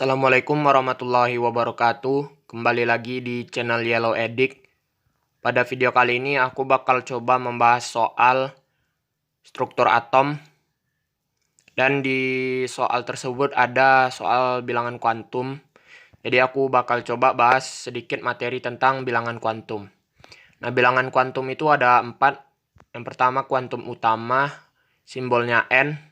Assalamualaikum warahmatullahi wabarakatuh. Kembali lagi di channel Yellow Edict. Pada video kali ini aku bakal coba membahas soal struktur atom. Dan di soal tersebut ada soal bilangan kuantum. Jadi aku bakal coba bahas sedikit materi tentang bilangan kuantum. Nah, bilangan kuantum itu ada 4. Yang pertama kuantum utama, simbolnya N.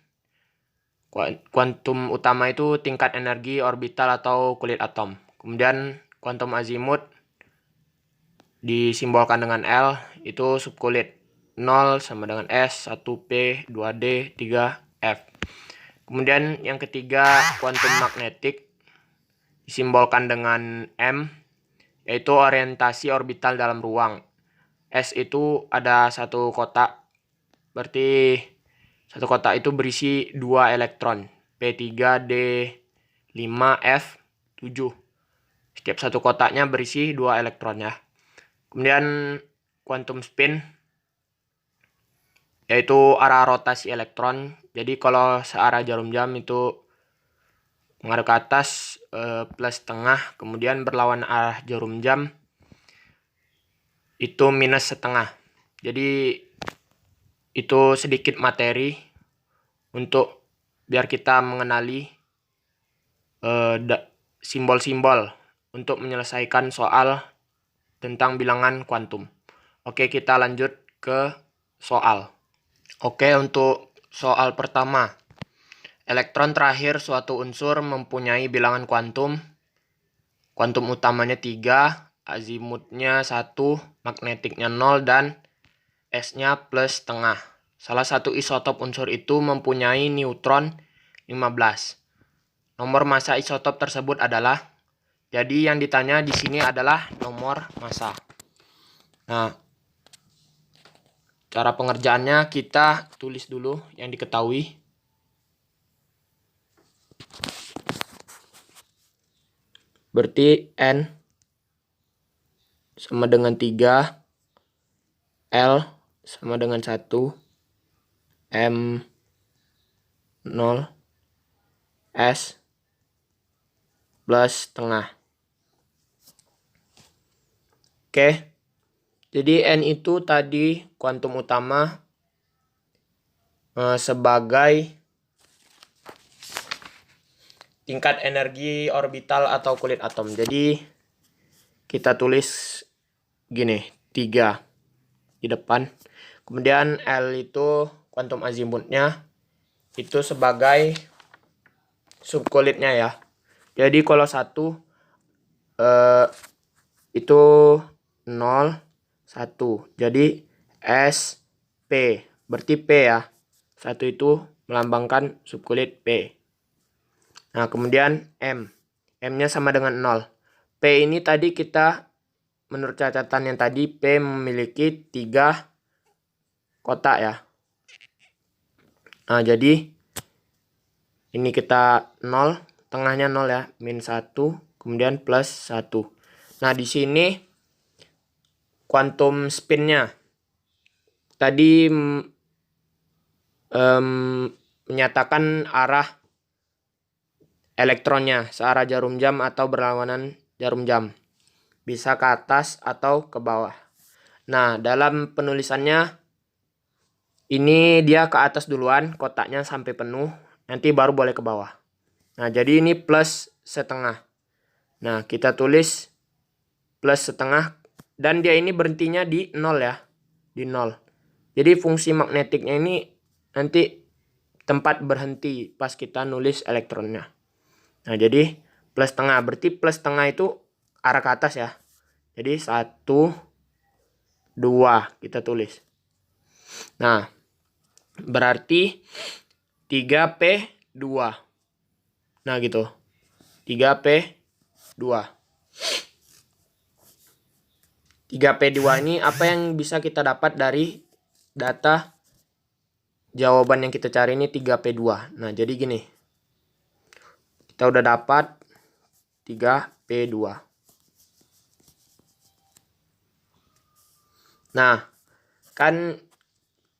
Kuantum utama itu tingkat energi orbital atau kulit atom. Kemudian kuantum azimut disimbolkan dengan L, itu subkulit. 0 sama dengan S, 1P, 2D, 3F. Kemudian yang ketiga kuantum magnetik disimbolkan dengan M, yaitu orientasi orbital dalam ruang. S itu ada satu kotak, berarti satu kotak itu berisi 2 elektron, P3D5F7. Setiap satu kotaknya berisi 2 elektron ya. Kemudian quantum spin, yaitu arah rotasi elektron. Jadi kalau searah jarum jam itu mengarah ke atas plus setengah, kemudian berlawan arah jarum jam itu minus setengah. Jadi itu sedikit materi untuk biar kita mengenali simbol-simbol untuk menyelesaikan soal tentang bilangan kuantum. Oke, kita lanjut ke soal. Oke, untuk soal pertama. Elektron terakhir suatu unsur mempunyai bilangan kuantum. Kuantum utamanya 3, azimutnya 1, magnetiknya 0, dan S-nya plus setengah. Salah satu isotop unsur itu mempunyai neutron 15. Nomor massa isotop tersebut adalah, jadi yang ditanya di sini adalah nomor massa. Nah, cara pengerjaannya kita tulis dulu yang diketahui. Berarti N sama dengan 3, L sama dengan 1, M 0, S plus setengah. Oke, jadi N itu tadi kuantum utama sebagai tingkat energi orbital atau kulit atom. Jadi kita tulis gini, 3 di depan. Kemudian L itu kuantum azimutnya itu sebagai subkulitnya ya. Jadi kalau 1 itu 0, 1. Jadi S, P. Berarti P ya. 1 itu melambangkan subkulit P. Nah, kemudian M. M-nya sama dengan 0. P ini tadi kita, menurut catatan yang tadi, P memiliki 3 kotak ya. Nah, jadi ini kita 0, tengahnya 0 ya, min 1, kemudian plus 1. Nah, di sini kuantum spinnya tadi menyatakan arah elektronnya searah jarum jam atau berlawanan jarum jam. Bisa ke atas atau ke bawah. Nah, dalam penulisannya ini dia ke atas duluan, kotaknya sampai penuh, nanti baru boleh ke bawah. Nah, jadi ini plus setengah. Nah, kita tulis plus setengah, dan dia ini berhentinya di 0 ya, di 0. Jadi fungsi magnetiknya ini nanti tempat berhenti pas kita nulis elektronnya. Nah, jadi plus setengah, berarti plus setengah itu arah ke atas ya. Jadi 1, 2 kita tulis. Nah, berarti 3P2. Nah, gitu. 3P2. 3P2 ini apa yang bisa kita dapat dari data jawaban yang kita cari ini 3P2. Nah, jadi gini. Kita udah dapat 3P2. Nah, kan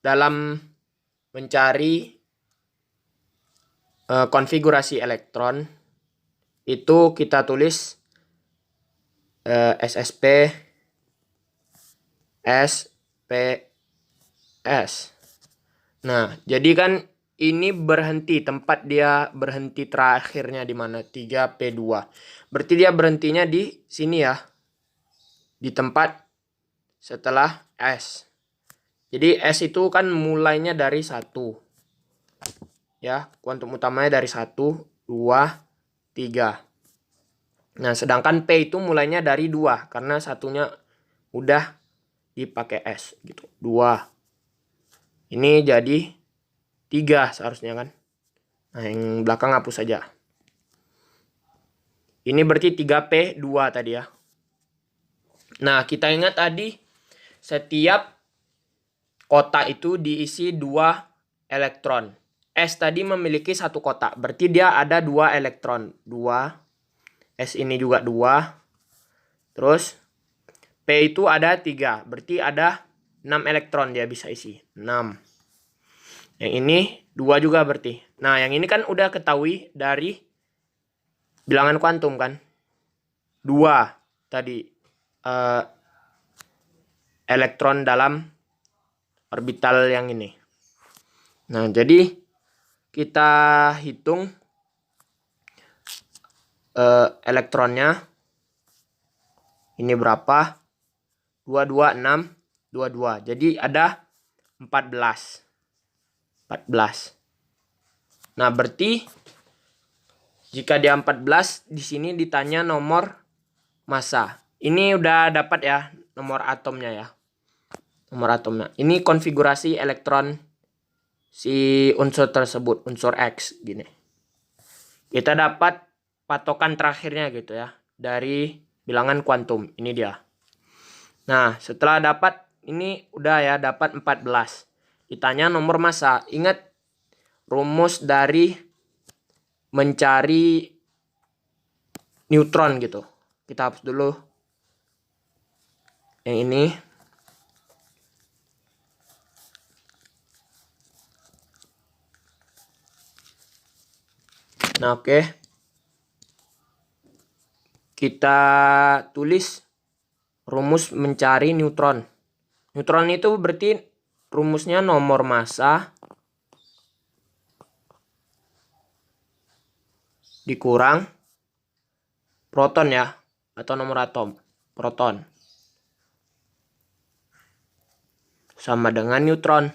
dalam mencari konfigurasi elektron itu kita tulis SSP SPS. Nah, jadi kan ini berhenti, tempat dia berhenti terakhirnya di mana? 3P2. Berarti dia berhentinya di sini ya. Di tempat setelah S. Jadi S itu kan mulainya dari 1. Ya, kuantum utamanya dari 1, 2, 3. Nah, sedangkan P itu mulainya dari 2 karena satunya udah dipakai S gitu. 2. Ini jadi 3 seharusnya kan. Nah, yang belakang hapus saja. Ini berarti 3P2 tadi ya. Nah, kita ingat tadi setiap kotak itu diisi 2 elektron. S tadi memiliki 1 kotak. Berarti dia ada 2 elektron. 2. S ini juga 2. Terus P itu ada 3. Berarti ada 6 elektron dia bisa isi. 6. Yang ini 2 juga berarti. Nah, yang ini kan udah ketahui dari bilangan kuantum kan. 2 tadi elektron dalam orbital yang ini. Nah, jadi kita hitung elektronnya. Ini berapa? 2, 2, 6, 2, 2. Jadi ada 14. Nah, berarti jika dia 14, di sini ditanya nomor massa. Ini udah dapat ya nomor atomnya ya. Nomor atomnya. Ini konfigurasi elektron si unsur tersebut, unsur X gini. Kita dapat patokan terakhirnya gitu ya dari bilangan kuantum. Ini dia. Nah, setelah dapat ini udah ya dapat 14. Ditanya nomor massa. Ingat rumus dari mencari neutron gitu. Kita hapus dulu yang ini. Nah, oke. Kita tulis rumus mencari neutron. Neutron itu berarti rumusnya nomor massa dikurang proton ya, atau nomor atom. Proton sama dengan neutron.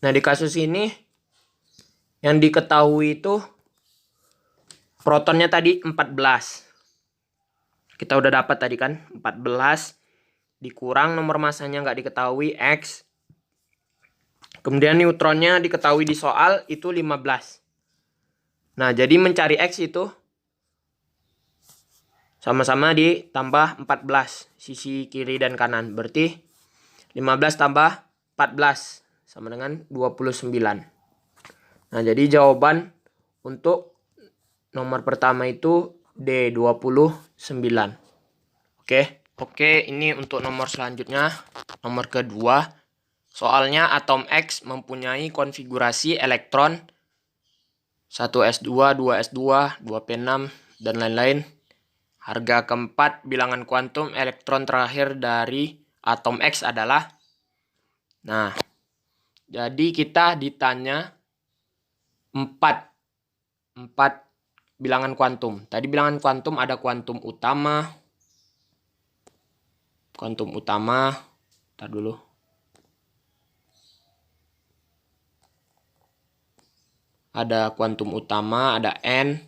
Nah, di kasus ini yang diketahui itu protonnya tadi 14. Kita udah dapat tadi kan 14 dikurang nomor massanya nggak diketahui X. Kemudian neutronnya diketahui di soal itu 15. Nah, jadi mencari X itu sama-sama ditambah 14 sisi kiri dan kanan. Berarti 15 tambah 14 sama dengan 29. Nah, jadi jawaban untuk nomor pertama itu D, 29. Oke, ini untuk nomor selanjutnya. Nomor kedua, soalnya atom X mempunyai konfigurasi elektron 1s2, 2s2, 2p6, dan lain-lain. Harga keempat bilangan kuantum elektron terakhir dari atom X adalah. Nah, jadi kita ditanya 4 bilangan kuantum. Tadi bilangan kuantum ada kuantum utama. Ntar dulu. Ada kuantum utama, ada N.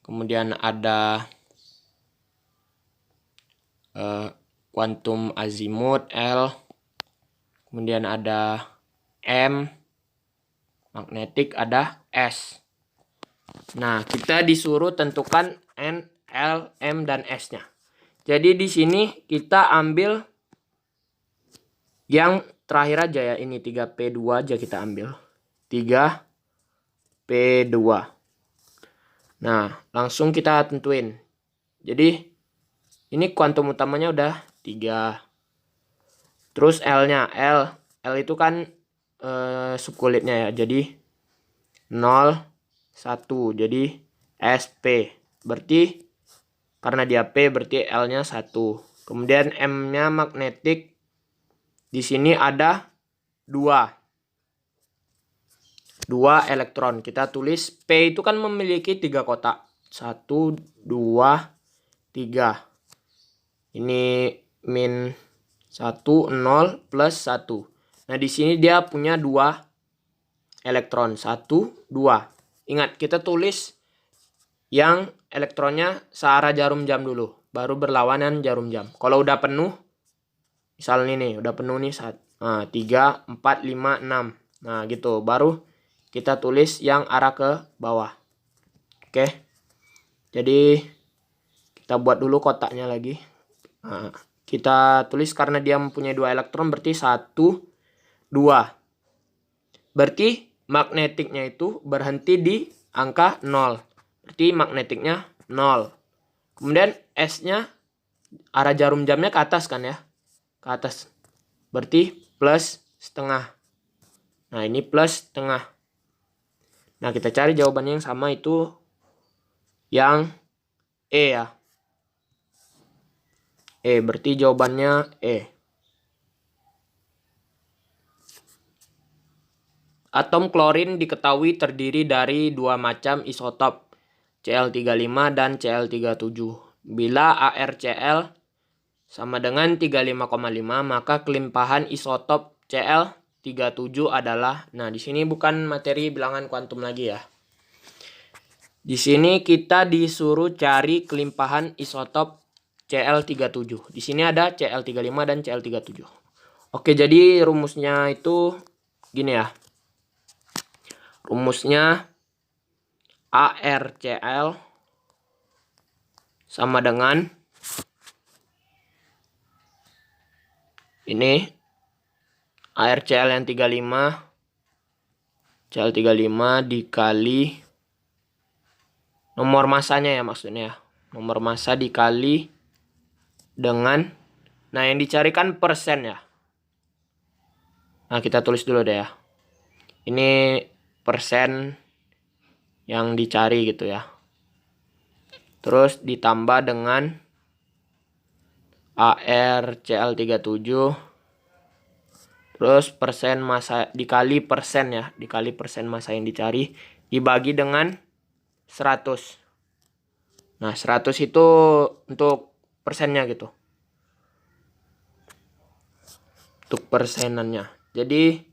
Kemudian ada kuantum azimut L. Kemudian ada M. Magnetik ada S. Nah, kita disuruh tentukan N, L, M, dan S-nya. Jadi di sini kita ambil yang terakhir aja ya. Ini 3P2 aja kita ambil. 3P2. Nah, langsung kita tentuin. Jadi ini kuantum utamanya udah 3. Terus L-nya. L itu kan subkulitnya ya. Jadi 0, 1. Jadi SP. Berarti karena dia P berarti L-nya 1. Kemudian M-nya magnetik. Di sini ada 2 elektron. Kita tulis P itu kan memiliki 3 kotak. 1, 2, 3. Ini min 1, 0, plus 1. Nah, di sini dia punya 2 elektron. 1, 2. Ingat, kita tulis yang elektronnya searah jarum jam dulu. Baru berlawanan jarum jam. Kalau udah penuh, misalnya nih, udah penuh nih 3, 4, 5, 6. Nah, gitu. Baru kita tulis yang arah ke bawah. Oke. Jadi, kita buat dulu kotaknya lagi. Nah, kita tulis karena dia mempunyai 2 elektron, berarti 1, 2. Berarti magnetiknya itu berhenti di angka 0. Berarti magnetiknya 0. Kemudian S-nya arah jarum jamnya ke atas kan ya. Ke atas. Berarti plus setengah. Nah, ini plus setengah. Nah, kita cari jawabannya yang sama itu yang E ya. E, berarti jawabannya E. Atom klorin diketahui terdiri dari 2 macam isotop, Cl35 dan Cl37. Bila ArCl sama dengan 35,5, maka kelimpahan isotop Cl37 adalah, nah di sini bukan materi bilangan kuantum lagi ya. Di sini kita disuruh cari kelimpahan isotop Cl37. Di sini ada Cl35 dan Cl37. Oke, jadi rumusnya itu gini ya. Rumusnya ArCl sama dengan ini ArCl yang 35, Cl35 dikali nomor masanya ya maksudnya. Nomor massa dikali dengan, nah yang dicarikan persen ya. Nah, kita tulis dulu deh ya. Ini persen yang dicari gitu ya. Terus ditambah dengan ArCl37. Terus persen massa dikali persen ya. Dikali persen massa yang dicari. Dibagi dengan 100. Nah, 100 itu untuk persennya gitu. Untuk persenannya. Jadi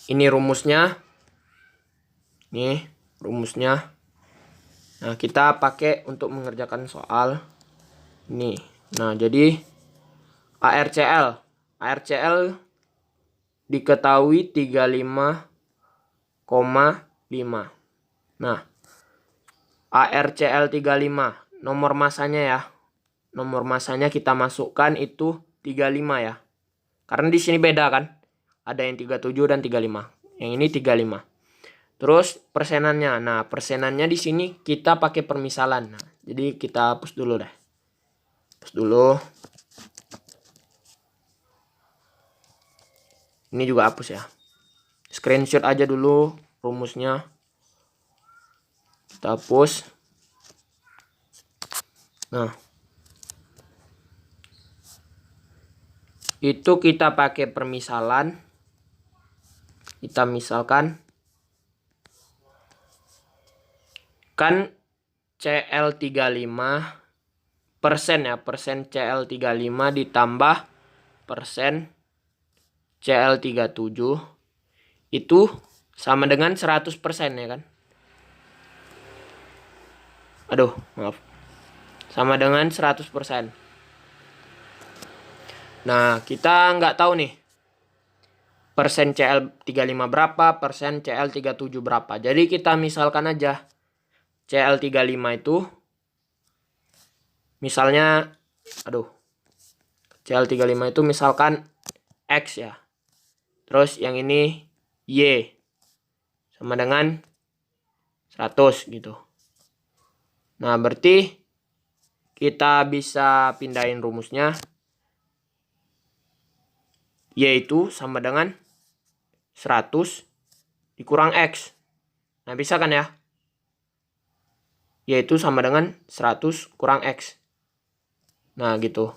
ini rumusnya. Nih rumusnya. Nah, kita pakai untuk mengerjakan soal ini. Nah, jadi ArCl diketahui 35,5. Nah, ArCl35 nomor masanya ya. Nomor masanya kita masukkan itu 35 ya. Karena di sini beda kan? Ada yang 37 dan 35. Yang ini 35. Terus persenannya. Nah, persenannya di sini kita pakai permisalan. Nah, jadi kita hapus dulu deh. Hapus dulu. Ini juga hapus ya. Screenshot aja dulu rumusnya. Kita hapus. Nah, itu kita pakai permisalan. Kita misalkan kan Cl35 persen ya, persen Cl35 ditambah persen Cl37 itu sama dengan 100% ya kan. Aduh, maaf. Sama dengan 100%. Nah, kita nggak tahu nih persen Cl35 berapa, persen Cl37 berapa. Jadi kita misalkan aja Cl35 itu misalnya, Cl35 itu misalkan X ya. Terus yang ini Y sama dengan 100 gitu. Nah, berarti kita bisa pindahin rumusnya. Y itu sama dengan 100 dikurang X. Nah, bisa kan ya? Yaitu sama dengan 100 kurang X. Nah, gitu.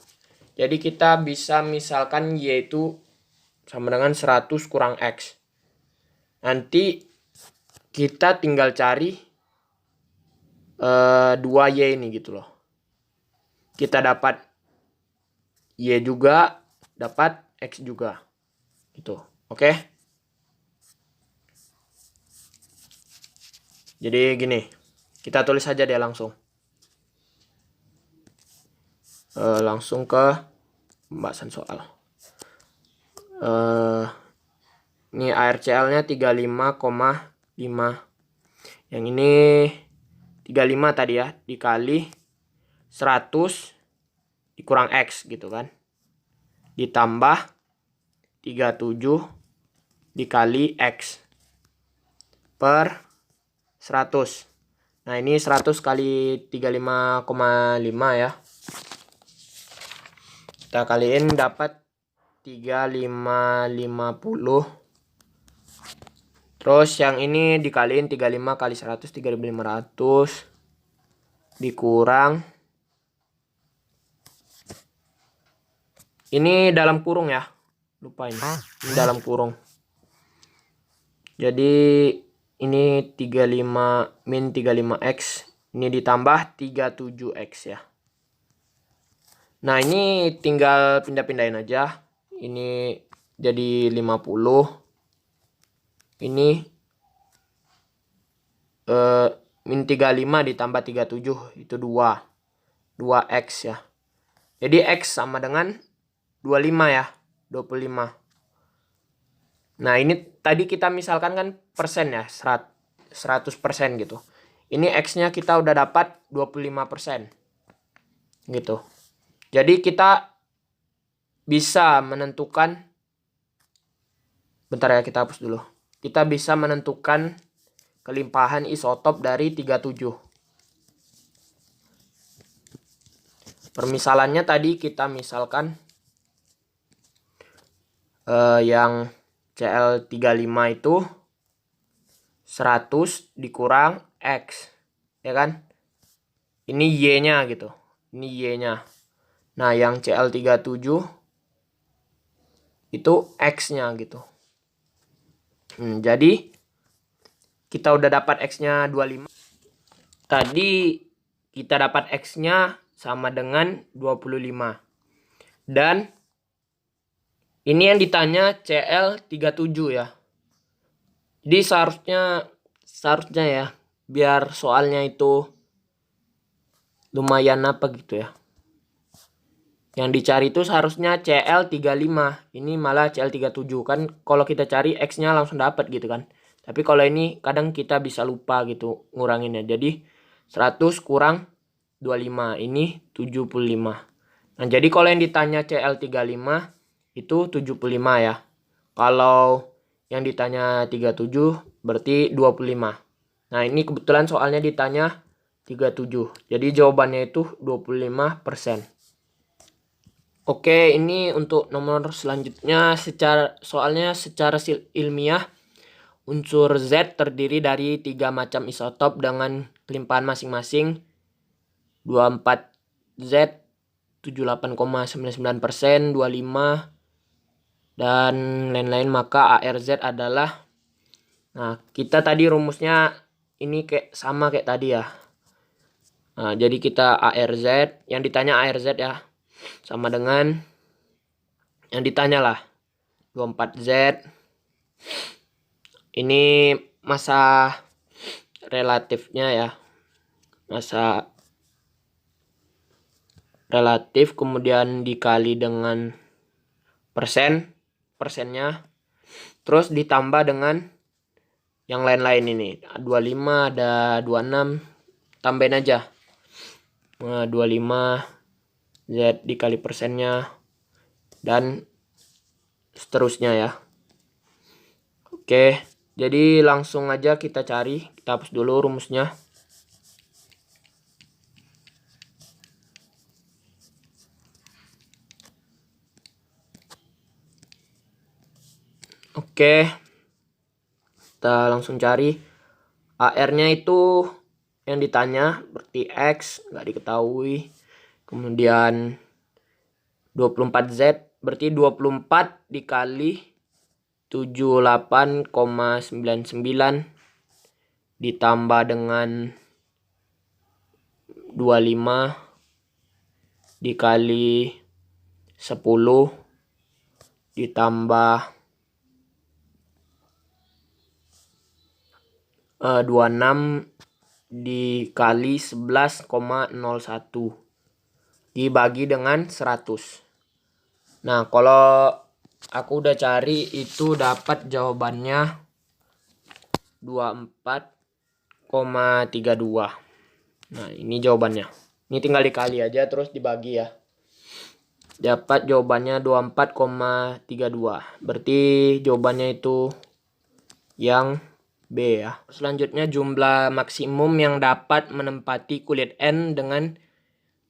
Jadi kita bisa misalkan Y itu sama dengan 100 kurang X. Nanti kita tinggal cari 2Y ini gitu loh. Kita dapat Y juga, dapat X juga. Gitu. Oke? Jadi gini. Kita tulis saja deh langsung. Langsung ke pembahasan soal. Ini ARCL-nya 35,5. Yang ini 35 tadi ya, dikali 100 dikurang X gitu kan. Ditambah 37 dikali X per 100. Nah, ini 100 kali 35,5 ya. Kita kaliin dapat 3550. Terus yang ini dikaliin 35 kali 100, 3500 dikurang. Ini dalam kurung ya. Lupa ini dalam kurung. Jadi ini 35 min 35X. Ini ditambah 37X ya. Nah, ini tinggal pindah-pindahin aja. Ini jadi 50. Ini min 35 ditambah 37 itu 2X ya. Jadi X sama dengan 25 ya. 25. Nah, ini tadi kita misalkan kan persen ya. 100% gitu. Ini X-nya kita udah dapat 25%. Gitu. Jadi kita bisa menentukan, bentar ya, kita hapus dulu. Kita bisa menentukan kelimpahan isotop dari 37. Permisalannya tadi kita misalkan yang Cl35 itu 100 dikurang X. Ya kan? Ini Y-nya gitu. Ini Y-nya. Nah, yang Cl37 itu X-nya gitu. Jadi kita udah dapat X-nya 25. Tadi kita dapat X-nya sama dengan 25. Dan ini yang ditanya Cl37 ya. Jadi seharusnya ya, biar soalnya itu lumayan apa gitu ya. Yang dicari itu seharusnya Cl35. Ini malah Cl37 kan. Kalau kita cari X-nya langsung dapat gitu kan. Tapi kalau ini kadang kita bisa lupa gitu nguranginnya. Jadi 100 kurang 25. Ini 75. Nah, jadi kalau yang ditanya Cl35 itu 75 ya. Kalau yang ditanya 37 berarti 25. Nah, ini kebetulan soalnya ditanya 37. Jadi jawabannya itu 25%. Oke, ini untuk nomor selanjutnya. Soalnya secara ilmiah, unsur Z terdiri dari 3 macam isotop dengan kelimpahan masing-masing 24Z 78,99%, 25 dan lain-lain. Maka ARZ adalah, nah, kita tadi rumusnya ini sama kayak tadi ya. Nah, jadi kita ARZ, yang ditanya ARZ ya, sama dengan yang ditanya lah 24Z. Ini masa relatifnya ya, masa relatif, kemudian dikali dengan persennya, terus ditambah dengan yang lain-lain. Ini 25, ada 26, tambahin aja. Nah, 25 Z dikali persennya dan seterusnya ya. Oke, jadi langsung aja kita cari. Kita hapus dulu rumusnya. Oke, kita langsung cari. AR-nya itu yang ditanya berarti X, nggak diketahui. Kemudian 24Z berarti 24 dikali 78,99 ditambah dengan 25 dikali 10 ditambah 26 dikali 11,01 dibagi dengan 100. Nah, kalau aku udah cari itu dapat jawabannya 24,32. Nah, ini jawabannya. Ini tinggal dikali aja terus dibagi ya. Dapat jawabannya 24,32. Berarti jawabannya itu yang B ya. Selanjutnya jumlah maksimum yang dapat menempati kulit N dengan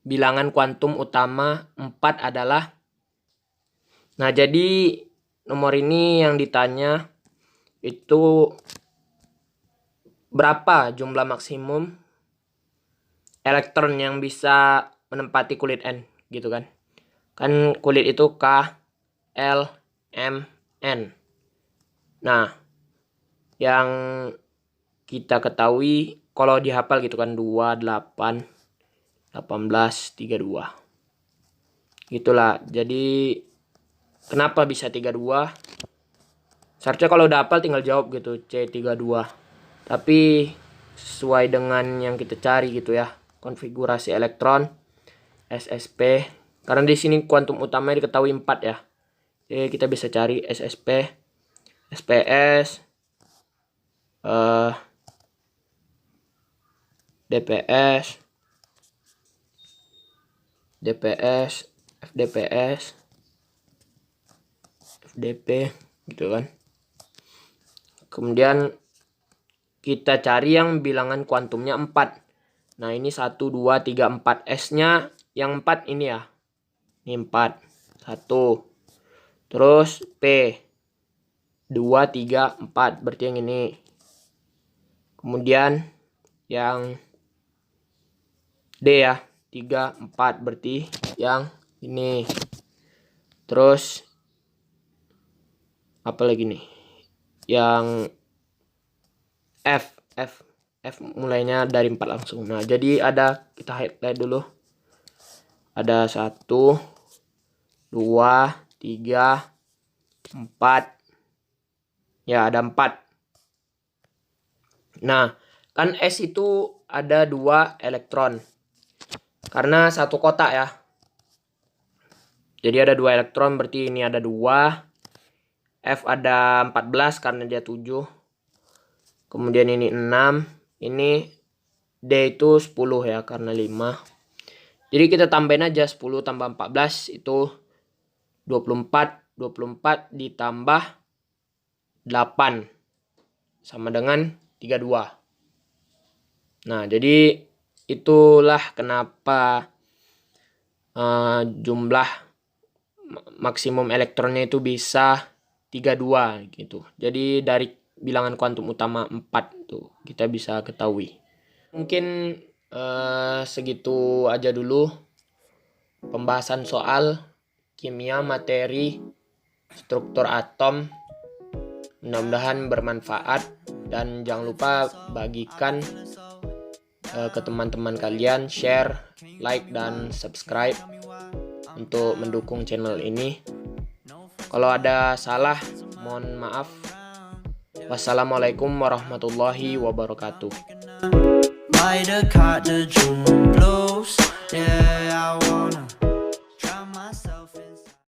bilangan kuantum utama 4 adalah. Nah, jadi nomor ini yang ditanya itu berapa jumlah maksimum elektron yang bisa menempati kulit N gitu kan. Kan kulit itu K, L, M, N. Nah, yang kita ketahui kalau dihafal gitu kan 2, 8, 18, 32. Gitulah. Jadi kenapa bisa 32? Seharusnya kalau udah hafal tinggal jawab gitu C32. Tapi sesuai dengan yang kita cari gitu ya. Konfigurasi elektron SSP. Karena di sini kuantum utamanya diketahui 4 ya. Jadi kita bisa cari SSP, SPS, DPS, FDPS, FDP gitu kan. Kemudian kita cari yang bilangan kuantumnya 4. Nah, ini 1, 2, 3, 4. S-nya yang 4 ini ya. Ini 4. 1. Terus P 2, 3, 4. Berarti yang ini. Kemudian yang D ya. 3, 4. Berarti yang ini. Terus apa lagi nih? Yang F mulainya dari 4 langsung. Nah, jadi ada, kita highlight dulu. Ada 1, 2, 3, 4. Ya, ada 4. Nah, kan S itu ada 2 elektron. Karena satu kotak ya. Jadi ada 2 elektron, berarti ini ada 2. F ada 14 karena dia 7. Kemudian ini 6. Ini D itu 10 ya, karena 5. Jadi kita tambahin aja 10 tambah 14 itu 24. 24 ditambah 8 sama dengan 32. Nah, jadi itulah kenapa jumlah maksimum elektronnya itu bisa 32 gitu. Jadi dari bilangan kuantum utama 4 tuh kita bisa ketahui. Mungkin segitu aja dulu pembahasan soal kimia materi struktur atom. Mudah-mudahan bermanfaat dan jangan lupa bagikan ke teman-teman kalian, share, like, dan subscribe untuk mendukung channel ini. Kalau ada salah, mohon maaf. Wassalamualaikum warahmatullahi wabarakatuh. By the cut, the June blows. Yeah, I wanna